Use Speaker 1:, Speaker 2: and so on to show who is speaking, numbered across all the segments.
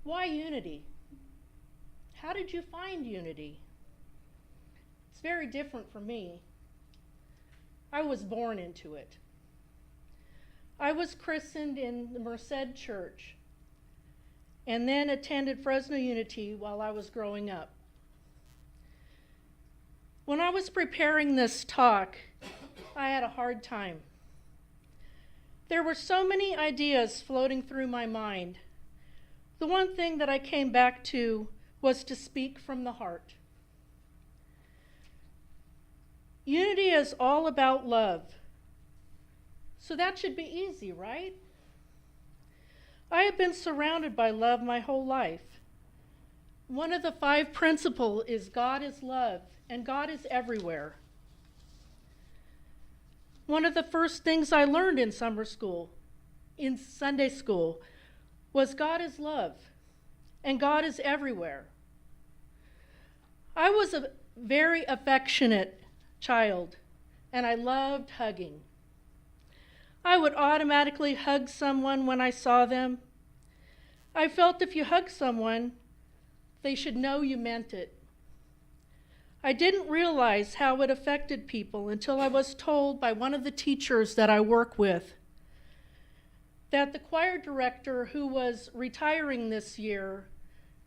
Speaker 1: Why unity? How did you find unity? It's very different for me. I was born into it. I was christened in the Merced Church and then attended Fresno Unity while I was growing up. When I was preparing this talk, I had a hard time. There were so many ideas floating through my mind. The one thing that I came back to was to speak from the heart. Unity is all about love. So that should be easy, right? I have been surrounded by love my whole life. One of the 5 principles is God is love, and God is everywhere. One of the first things I learned in summer school, in Sunday school, was God is love, and God is everywhere. I was a very affectionate child, and I loved hugging. I would automatically hug someone when I saw them. I felt if you hug someone, they should know you meant it. I didn't realize how it affected people until I was told by one of the teachers that I work with that the choir director who was retiring this year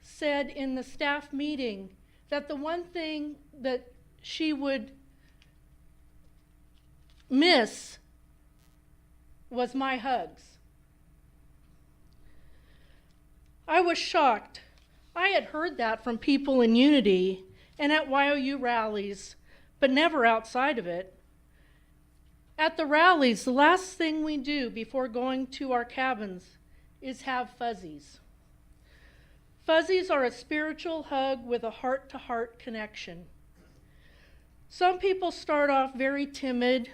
Speaker 1: said in the staff meeting that the one thing that she would miss was my hugs. I was shocked. I had heard that from people in Unity and at YOU rallies, but never outside of it. At the rallies, the last thing we do before going to our cabins is have fuzzies. Fuzzies are a spiritual hug with a heart-to-heart connection. Some people start off very timid,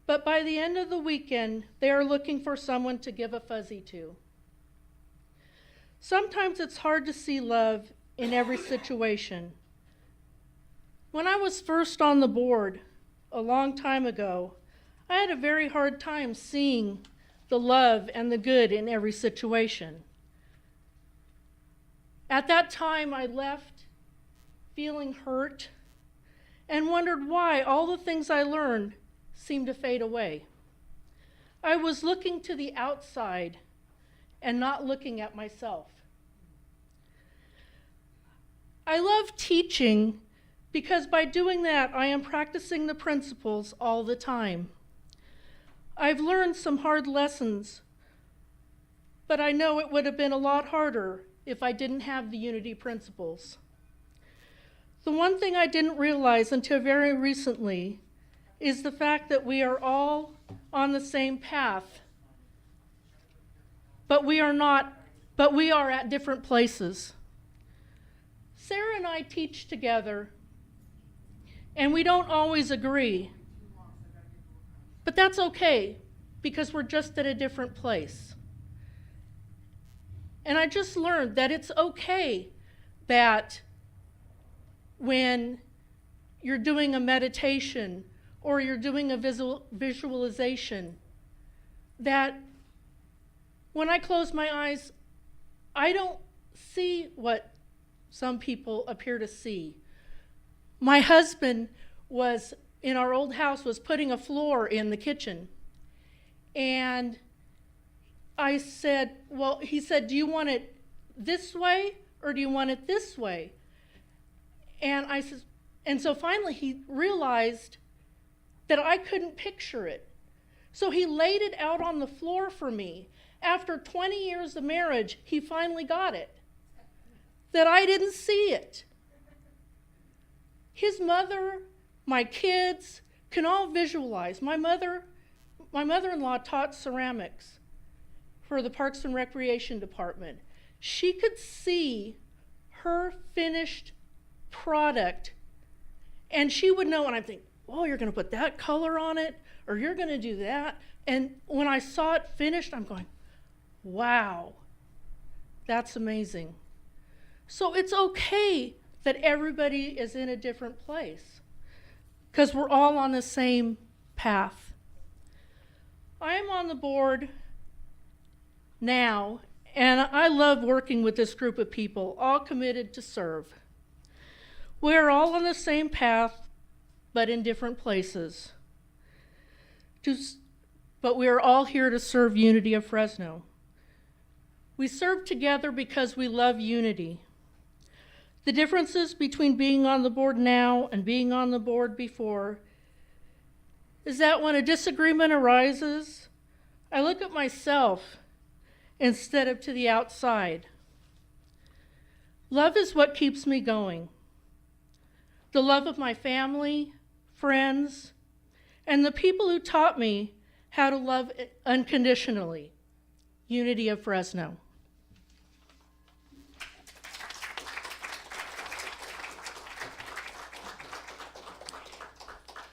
Speaker 1: but by the end of the weekend, they are looking for someone to give a fuzzy to. Sometimes it's hard to see love in every situation. When I was first on the board a long time ago, I had a very hard time seeing the love and the good in every situation. At that time, I left feeling hurt and wondered why all the things I learned seemed to fade away. I was looking to the outside and not looking at myself. I love teaching because by doing that, I am practicing the principles all the time. I've learned some hard lessons, but I know it would have been a lot harder if I didn't have the unity principles. The one thing I didn't realize until very recently is the fact that we are all on the same path, but we are at different places. Sarah and I teach together, and we don't always agree, but that's okay because we're just at a different place. And I just learned that it's okay that when you're doing a meditation or you're doing a visualization, that when I close my eyes, I don't see what some people appear to see. My husband was, in our old house, was putting a floor in the kitchen. And I said, well, he said, do you want it this way or do you want it this way? And I said, and so finally he realized that I couldn't picture it. So he laid it out on the floor for me. After 20 years of marriage, he finally got it. That I didn't see it. His mother, my kids, can all visualize. My mother-in-law taught ceramics for the Parks and Recreation Department. She could see her finished product, and she would know, and I'm thinking, oh, you're going to put that color on it, or you're going to do that. And when I saw it finished, I'm going, wow, that's amazing. So it's okay that everybody is in a different place because we're all on the same path. I am on the board now, And I love working with this group of people, all committed to serve. We're all on the same path, but in different places. But we are all here to serve Unity of Fresno. We serve together because we love unity. The differences between being on the board now and being on the board before is that when a disagreement arises, I look at myself instead of to the outside. Love is what keeps me going. The love of my family, friends, and the people who taught me how to love unconditionally. Unity of Fresno.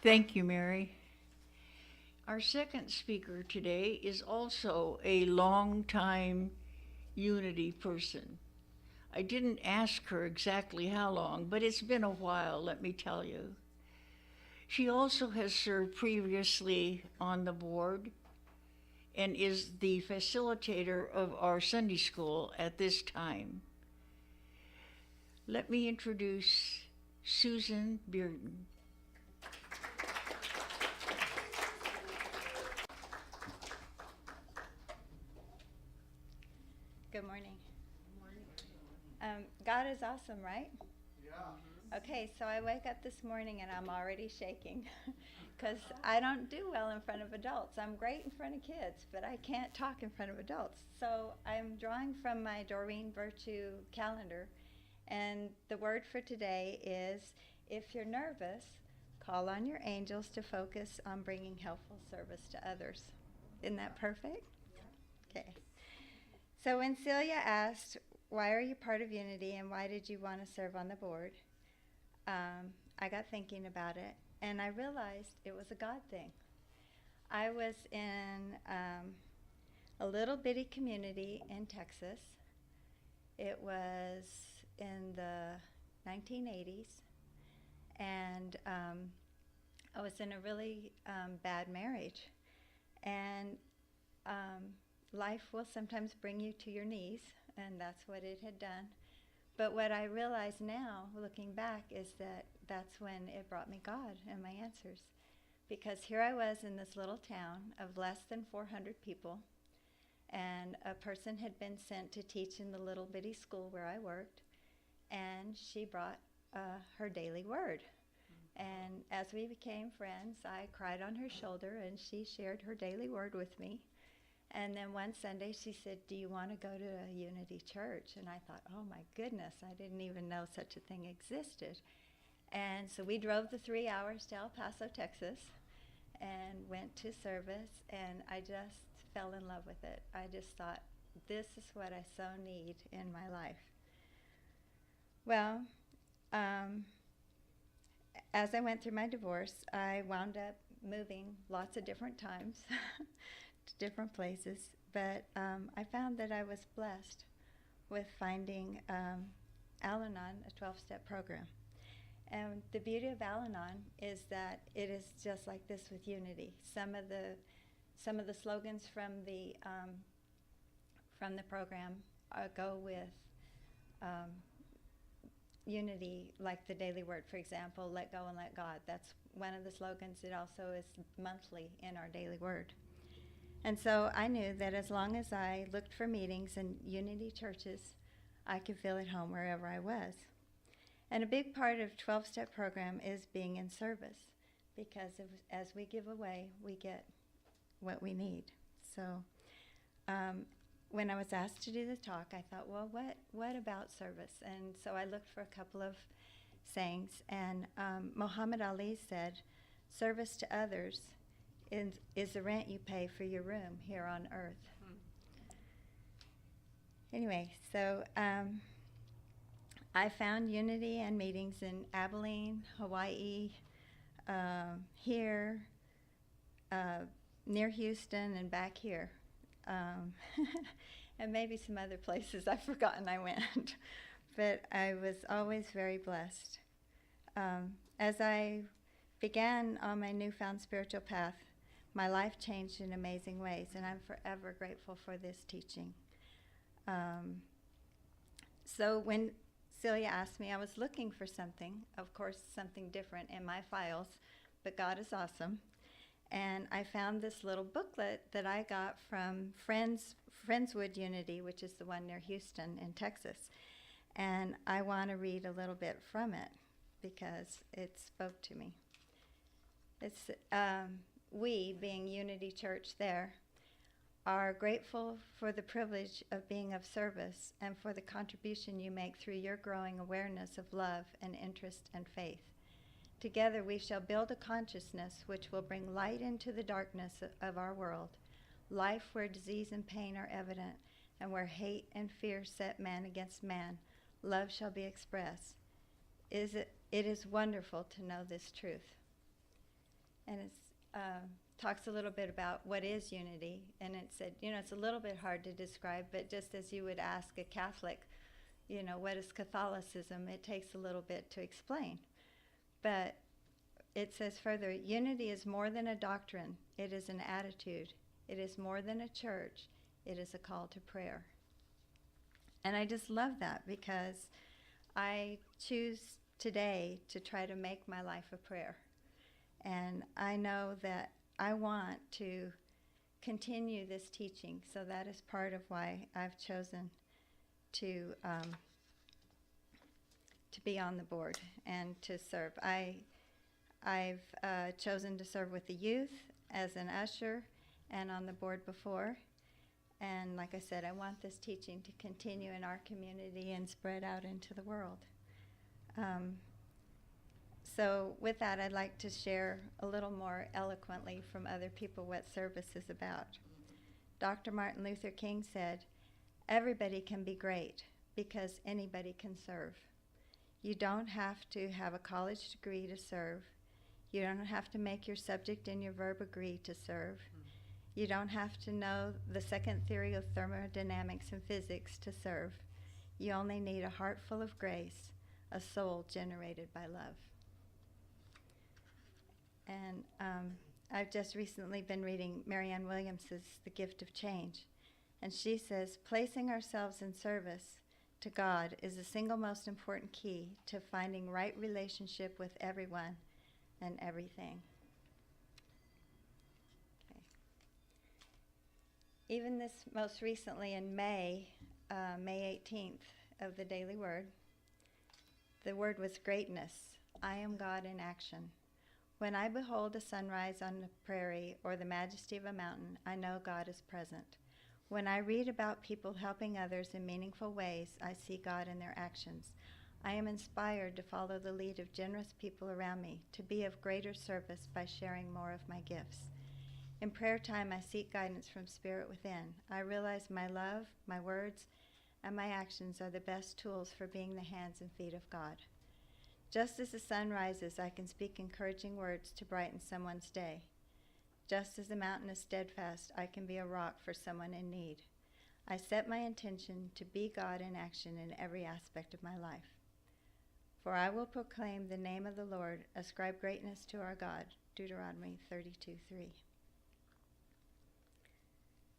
Speaker 2: Thank you, Mary. Our second speaker today is also a long-time Unity person. I didn't ask her exactly how long, but it's been a while, let me tell you. She also has served previously on the board and is the facilitator of our Sunday school at this time. Let me introduce Susan Bearden.
Speaker 3: Good morning. Good morning. God is awesome, right? Yeah. Okay, so I wake up this morning and I'm already shaking because I don't do well in front of adults. I'm great in front of kids, but I can't talk in front of adults. So I'm drawing from my Doreen Virtue calendar, and the word for today is, if you're nervous, call on your angels to focus on bringing helpful service to others. Isn't that perfect? Yeah. Okay. So when Celia asked, why are you part of Unity and why did you want to serve on the board, I got thinking about it and I realized it was a God thing. I was in a little bitty community in Texas. It was in the 1980s, and I was in a really bad marriage. And life will sometimes bring you to your knees, and that's what it had done. But what I realize now, looking back, is that that's when it brought me God and my answers. Because here I was in this little town of less than 400 people, and a person had been sent to teach in the little bitty school where I worked, and she brought her daily word. And as we became friends, I cried on her shoulder, and she shared her daily word with me. And then one Sunday she said, do you want to go to a Unity church? And I thought, oh my goodness, I didn't even know such a thing existed. And so we drove the 3 hours to El Paso, Texas, and went to service, and I just fell in love with it. I just thought, this is what I so need in my life. Well, as I went through my divorce, I wound up moving lots of different times to different places, but I found that I was blessed with finding Al-Anon, a 12-step program. And the beauty of Al-Anon is that it is just like this with Unity. Some of the slogans from the program go with Unity, like the daily word, for example, let go and let God. That's one of the slogans. It also is monthly in our daily word. And so I knew that as long as I looked for meetings in Unity churches, I could feel at home wherever I was. And a big part of 12-step program is being in service, because as we give away, we get what we need. So when I was asked to do the talk, I thought, well, what about service? And so I looked for a couple of sayings, and Muhammad Ali said, service to others is the rent you pay for your room here on earth. Anyway, so I found Unity and meetings in Abilene, Hawaii, here, near Houston, and back here. And maybe some other places I've forgotten I went. But I was always very blessed. As I began on my newfound spiritual path, my life changed in amazing ways, and I'm forever grateful for this teaching. So when Celia asked me, I was looking for something, of course, something different in my files, but God is awesome. And I found this little booklet that I got from Friendswood Unity, which is the one near Houston in Texas. And I want to read a little bit from it because it spoke to me. It's we, being Unity Church there, are grateful for the privilege of being of service and for the contribution you make through your growing awareness of love and interest and faith. Together we shall build a consciousness which will bring light into the darkness of our world, life where disease and pain are evident, and where hate and fear set man against man, love shall be expressed. It is wonderful to know this truth. And it talks a little bit about what is unity, and it said, it's a little bit hard to describe, but just as you would ask a Catholic, what is Catholicism, it takes a little bit to explain. But it says further, unity is more than a doctrine, it is an attitude. It is more than a church, it is a call to prayer. And I just love that because I choose today to try to make my life a prayer. And I know that I want to continue this teaching, so that is part of why I've chosen to be on the board and to serve. I've chosen to serve with the youth as an usher and on the board before. And like I said, I want this teaching to continue in our community and spread out into the world. So with that, I'd like to share a little more eloquently from other people what service is about. Dr. Martin Luther King said, "Everybody can be great because anybody can serve. You don't have to have a college degree to serve. You don't have to make your subject and your verb agree to serve. You don't have to know the second theory of thermodynamics and physics to serve. You only need a heart full of grace, a soul generated by love." And I've just recently been reading Marianne Williams's The Gift of Change. And she says, placing ourselves in service to God is the single most important key to finding right relationship with everyone and everything. Okay. Even this most recently in May 18th of the Daily Word, the word was greatness. I am God in action. When I behold a sunrise on the prairie or the majesty of a mountain, I know God is present. When I read about people helping others in meaningful ways, I see God in their actions. I am inspired to follow the lead of generous people around me, to be of greater service by sharing more of my gifts. In prayer time, I seek guidance from Spirit within. I realize my love, my words, and my actions are the best tools for being the hands and feet of God. Just as the sun rises, I can speak encouraging words to brighten someone's day. Just as the mountain is steadfast, I can be a rock for someone in need. I set my intention to be God in action in every aspect of my life. For I will proclaim the name of the Lord, ascribe greatness to our God. Deuteronomy 32:3.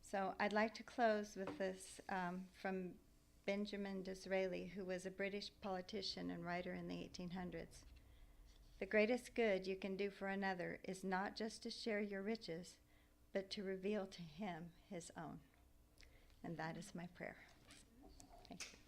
Speaker 3: So I'd like to close with this from Benjamin Disraeli, who was a British politician and writer in the 1800s. The greatest good you can do for another is not just to share your riches, but to reveal to him his own. And that is my prayer. Thank you.